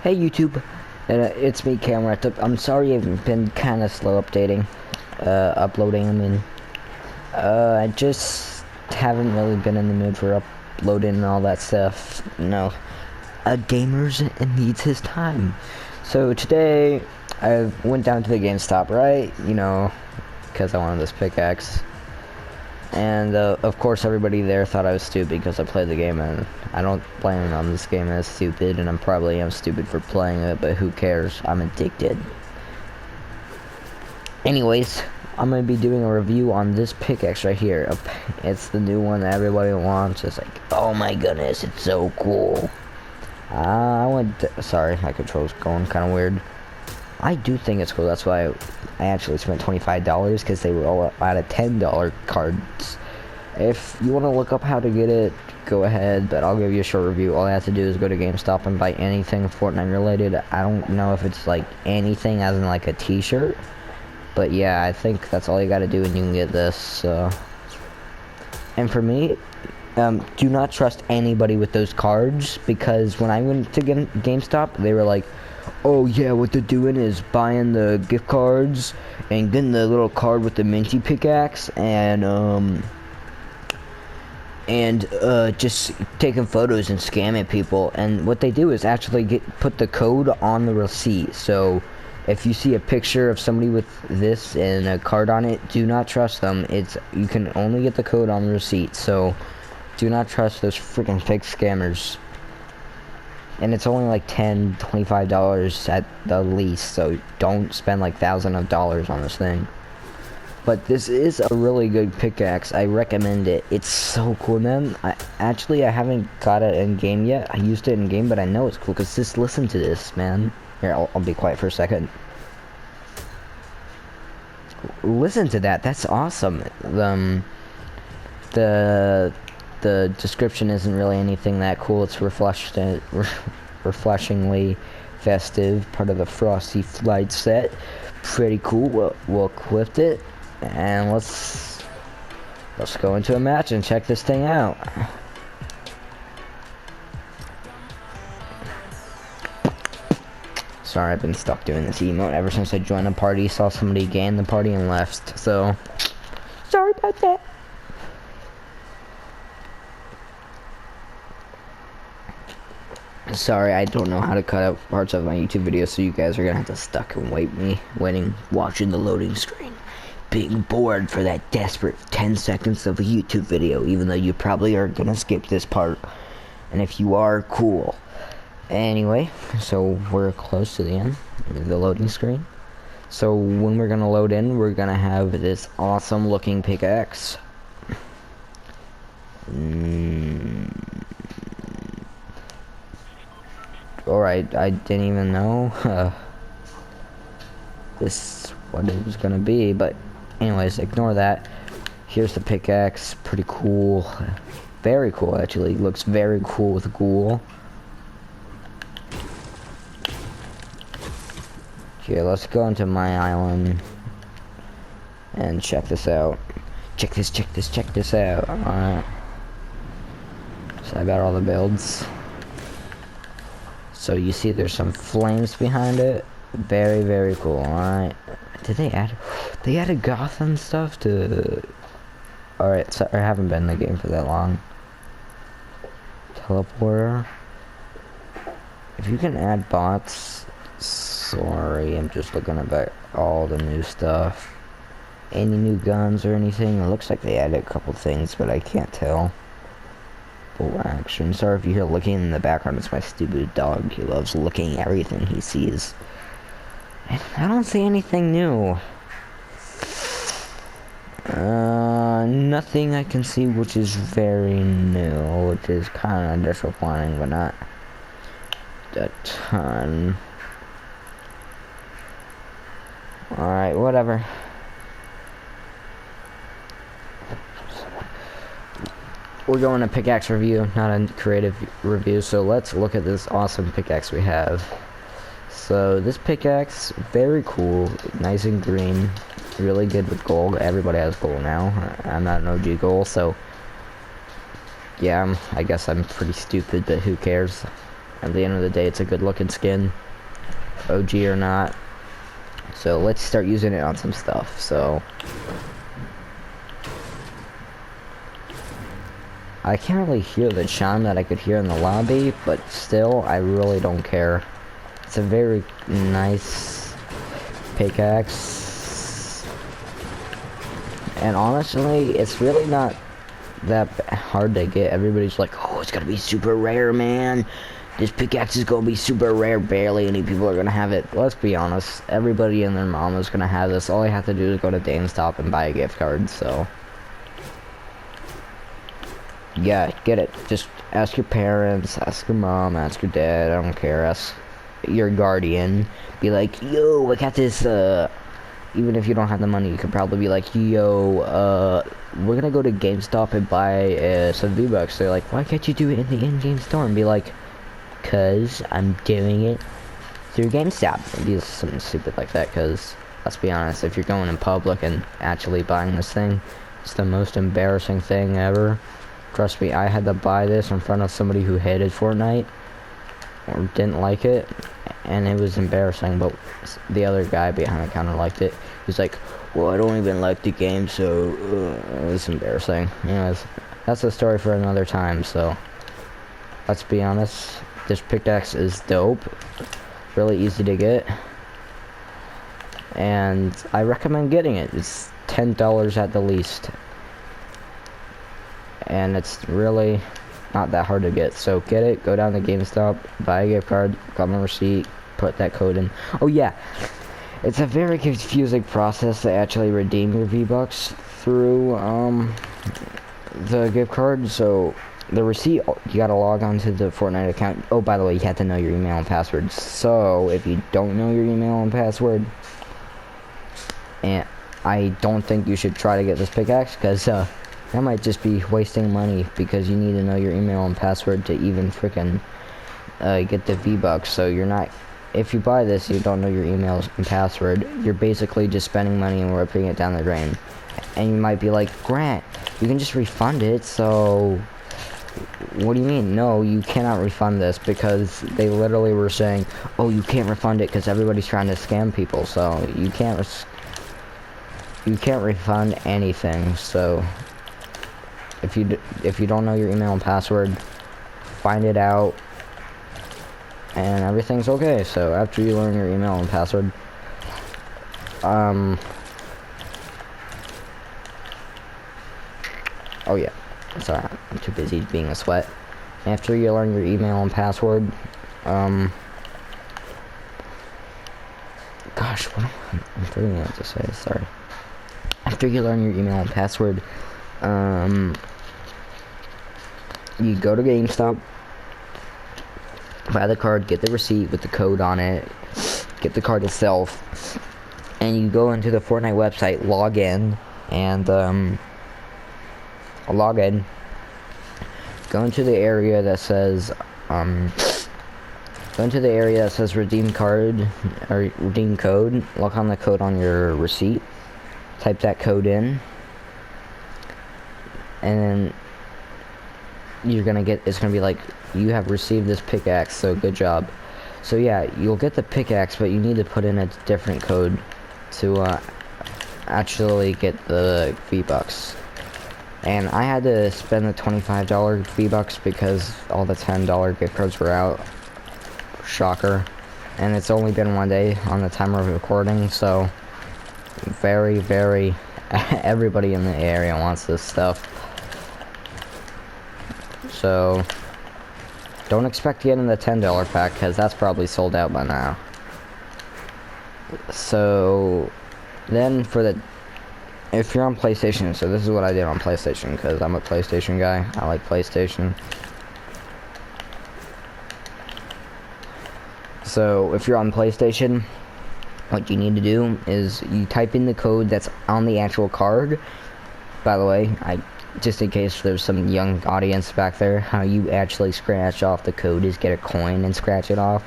Hey YouTube, it's me, Camera. I'm sorry I've been kind of slow uploading. I mean, I just haven't really been in the mood for uploading and all that stuff. You know, a gamer's needs his time. So today, I went down to the GameStop, right? You know, because I wanted this pickaxe. And of course everybody there thought I was stupid because I played the game, and I don't blame them on this game as stupid, and I'm probably stupid for playing it, but who cares? I'm addicted. Anyways, I'm going to be doing a review on this pickaxe right here. It's the new one that everybody wants. It's like, oh my goodness, it's so cool. Sorry, my control's going kind of weird. I do think it's cool. That's why I actually spent $25 because they were all out of $10 cards. If you want to look up how to get it, go ahead, but I'll give you a short review. All I have to do is go to GameStop and buy anything Fortnite related. I don't know if it's like anything as in like a t-shirt, but yeah, I think that's all you got to do and you can get this. And for me, do not trust anybody with those cards, because when I went to GameStop, they were like, oh yeah, what they're doing is buying the gift cards and getting the little card with the Minty pickaxe and just taking photos and scamming people. And what they do is actually put the code on the receipt. So if you see a picture of somebody with this and a card on it, do not trust them. You can only get the code on the receipt. So do not trust those freaking fake scammers. And it's only like $10, $25 at the least, so don't spend like thousands of dollars on this thing. But this is a really good pickaxe. I recommend it. It's so cool, man. I haven't got it in game yet. I used it in game, but I know it's cool because just listen to this, man. Here, I'll be quiet for a second. Listen to that. That's awesome. The description isn't really anything that cool. It's refreshingly festive, part of the Frosty Flight set. Pretty cool. We'll equip it, and let's go into a match and check this thing out. Sorry, I've been stuck doing this emote ever since I joined the party, saw somebody gain the party and left, so sorry about that. Sorry, I don't know how to cut out parts of my YouTube videos, so you guys are gonna have to stuck and watching the loading screen, being bored for that desperate 10 seconds of a YouTube video, even though you probably are gonna skip this part, and if you are, cool. Anyway, so we're close to the end of the loading screen. So when we're gonna load in, we're gonna have this awesome looking pickaxe. Alright, I didn't even know what it was gonna be, but anyways, ignore that. Here's the pickaxe. Pretty cool. Very cool, actually. Looks very cool with ghoul. Okay, let's go into my island and check this out. Check this out. Alright. So I got all the builds. So you see there's some flames behind it. Very, very cool. Alright. They added Gotham stuff to... Alright, so I haven't been in the game for that long. Teleporter. If you can add bots... Sorry, I'm just looking at all the new stuff. Any new guns or anything? It looks like they added a couple things, but I can't tell. Full action. Sorry if you hear looking in the background. It's my stupid dog. He loves looking at everything he sees. And I don't see anything new. Nothing I can see which is very new, which is kind of disappointing, but not a ton. Alright, whatever. We're going to pickaxe review, not a creative review, so let's look at this awesome pickaxe we have. So this pickaxe, very cool, nice and green, really good with gold. Everybody has gold now. I'm not an OG gold, so yeah, I guess I'm pretty stupid, but who cares? At the end of the day, it's a good looking skin, OG or not. So let's start using it on some stuff. So I can't really hear the chime that I could hear in the lobby, but still, I really don't care. It's a very nice pickaxe, and honestly, it's really not that hard to get. Everybody's like, oh, it's gonna be super rare, man. This pickaxe is gonna be super rare. Barely any people are gonna have it. Let's be honest, everybody and their mom is gonna have this. All I have to do is go to GameStop and buy a gift card. So yeah, get it. Just ask your parents, ask your mom, ask your dad, I don't care, ask your guardian. Be like, yo, I got this, even if you don't have the money, you could probably be like, yo, we're gonna go to GameStop and buy some V-Bucks. They're like, why can't you do it in the in-game store? And be like, cause I'm doing it through GameStop. And do something stupid like that, cause let's be honest, if you're going in public and actually buying this thing, it's the most embarrassing thing ever. Trust me, I had to buy this in front of somebody who hated Fortnite or didn't like it, and it was embarrassing, but the other guy behind the counter liked it. He's like, well, I don't even like the game, so it was embarrassing. Anyways, that's a story for another time. So let's be honest, this pickaxe is dope, really easy to get, and I recommend getting it. It's $10 at the least, and it's really not that hard to get. So get it, go down to GameStop, buy a gift card, got my receipt, put that code in. Oh yeah, it's a very confusing process to actually redeem your V-Bucks through the gift card. So the receipt, you gotta log on to the Fortnite account. Oh, by the way, you have to know your email and password. So if you don't know your email and password, and I don't think you should try to get this pickaxe, because that might just be wasting money, because you need to know your email and password to even freaking get the V-Bucks. So you're not, if you buy this, you don't know your email and password, you're basically just spending money and ripping it down the drain. And you might be like, Grant, you can just refund it. So what do you mean? No, you cannot refund this, because they literally were saying, oh, you can't refund it because everybody's trying to scam people. So you can't refund anything. So if you don't know your email and password, find it out, and everything's okay. So after you learn your email and password, oh yeah, sorry, I'm too busy being a sweat. After you learn your email and password, gosh, what I'm forgetting what to say, sorry. After you learn your email and password, you go to GameStop, buy the card, get the receipt with the code on it, get the card itself, and you go into the Fortnite website, log in, and go into the area that says redeem card or redeem code. Look on the code on your receipt, type that code in, and then it's gonna be like, you have received this pickaxe, so good job. So yeah, you'll get the pickaxe, but you need to put in a different code to actually get the V-Bucks. And I had to spend the $25 V-Bucks because all the $10 gift cards were out. Shocker. And it's only been one day on the time of recording, so very, very everybody in the area wants this stuff. So don't expect to get in the $10 pack, because that's probably sold out by now. So then if you're on PlayStation, so this is what I did on PlayStation, because I'm a PlayStation guy. I like PlayStation. So if you're on PlayStation, what you need to do is you type in the code that's on the actual card. By the way, just in case there's some young audience back there, how you actually scratch off the code is get a coin and scratch it off.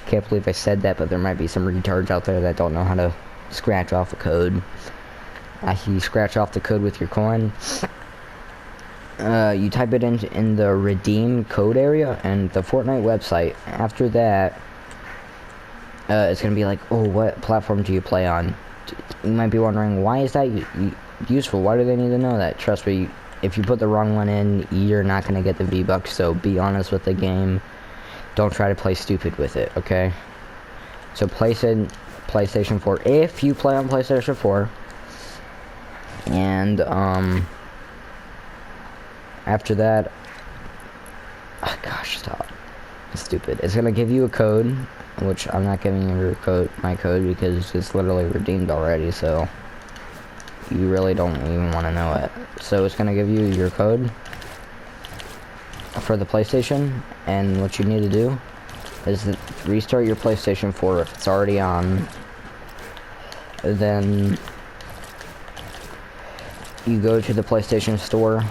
Can't believe I said that, but there might be some retards out there that don't know how to scratch off a code. You scratch off the code with your coin, You type it in the redeem code area and the Fortnite website. After that, it's gonna be like, oh, what platform do you play on? You might be wondering, why is that useful? Why do they need to know that? Trust me, if you put the wrong one in, you're not gonna get the V-Bucks. So be honest with the game. Don't try to play stupid with it, okay? So place in PlayStation 4 if you play on PlayStation 4, and after that, oh gosh, stop. It's stupid. It's gonna give you a code, which I'm not giving you my code because it's literally redeemed already, so you really don't even want to know it. So it's gonna give you your code for the PlayStation, and what you need to do is restart your PlayStation 4 if it's already on. Then you go to the PlayStation Store,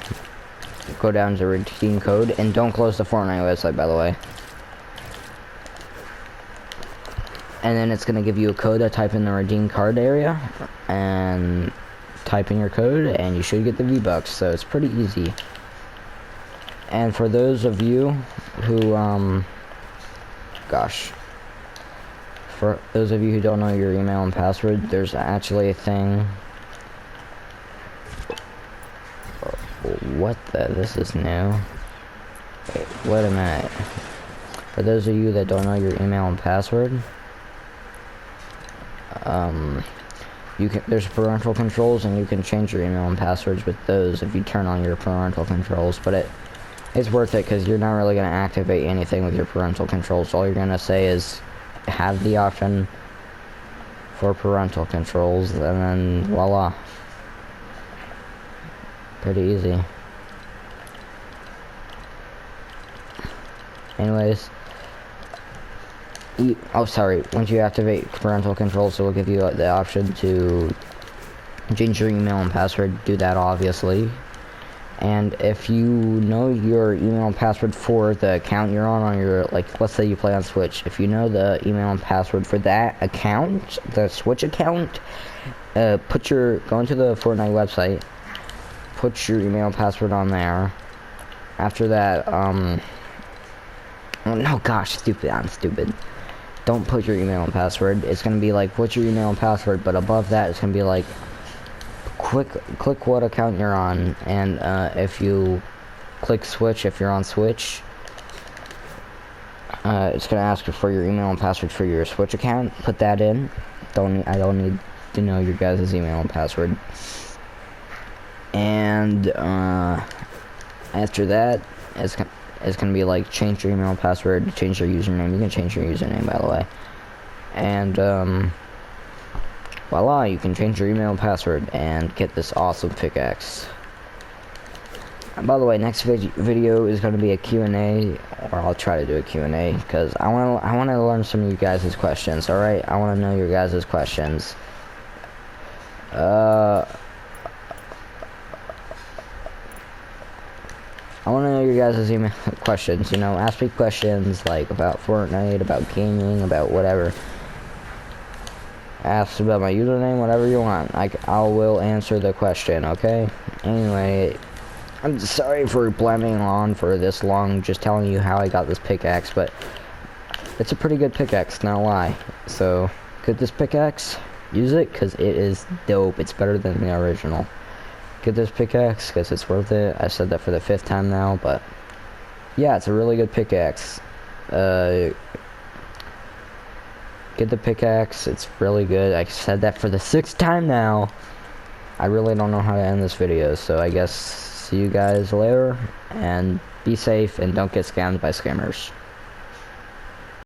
go down to redeem code, and don't close the Fortnite website, by the way. And then it's gonna give you a code to type in the redeem card area, and type in your code, and you should get the V-Bucks. So it's pretty easy. And for those of you who, for those of you who don't know your email and password, there's actually a thing. What the? This is new. Wait a minute. For those of you that don't know your email and password, there's parental controls, and you can change your email and passwords with those if you turn on your parental controls. But it's worth it because you're not really going to activate anything with your parental controls. All you're going to say is have the option for parental controls, and then voila. Pretty easy. Anyways, once you activate parental controls, it will give you the option to change your email and password. Do that, obviously. And if you know your email and password for the account you're on your, like, let's say you play on Switch, if you know the email and password for that account, the Switch account, go into the Fortnite website, put your email and password on there. After that, oh no, gosh, I'm stupid. Don't put your email and password. It's gonna be like, what's your email and password, but above that, it's gonna be like, click what account you're on, and if you click Switch, if you're on Switch, it's gonna ask you for your email and password for your Switch account. Put that in. I don't need to know your guys' email and password. And after that, it's gonna be like, change your email and password, change your username. You can change your username, by the way. And voila, you can change your email and password and get this awesome pickaxe. And by the way, next video is going to be a Q&A, or I'll try to do a Q&A, because I want to learn some of you guys' questions, alright? I want to know your guys' questions. I want to know your guys' email questions, ask me questions, like, about Fortnite, about gaming, about whatever. Ask about my username, whatever you want. I will answer the question, okay? Anyway, I'm sorry for blabbing on for this long, just telling you how I got this pickaxe, but it's a pretty good pickaxe, not a lie. So, get this pickaxe, use it, because it is dope. It's better than the original. Get this pickaxe, because it's worth it. I said that for the 5th time now, but yeah, it's a really good pickaxe. Get the pickaxe, it's really good. I said that for the 6th time now. I really don't know how to end this video, so I guess see you guys later, and be safe, and don't get scammed by scammers.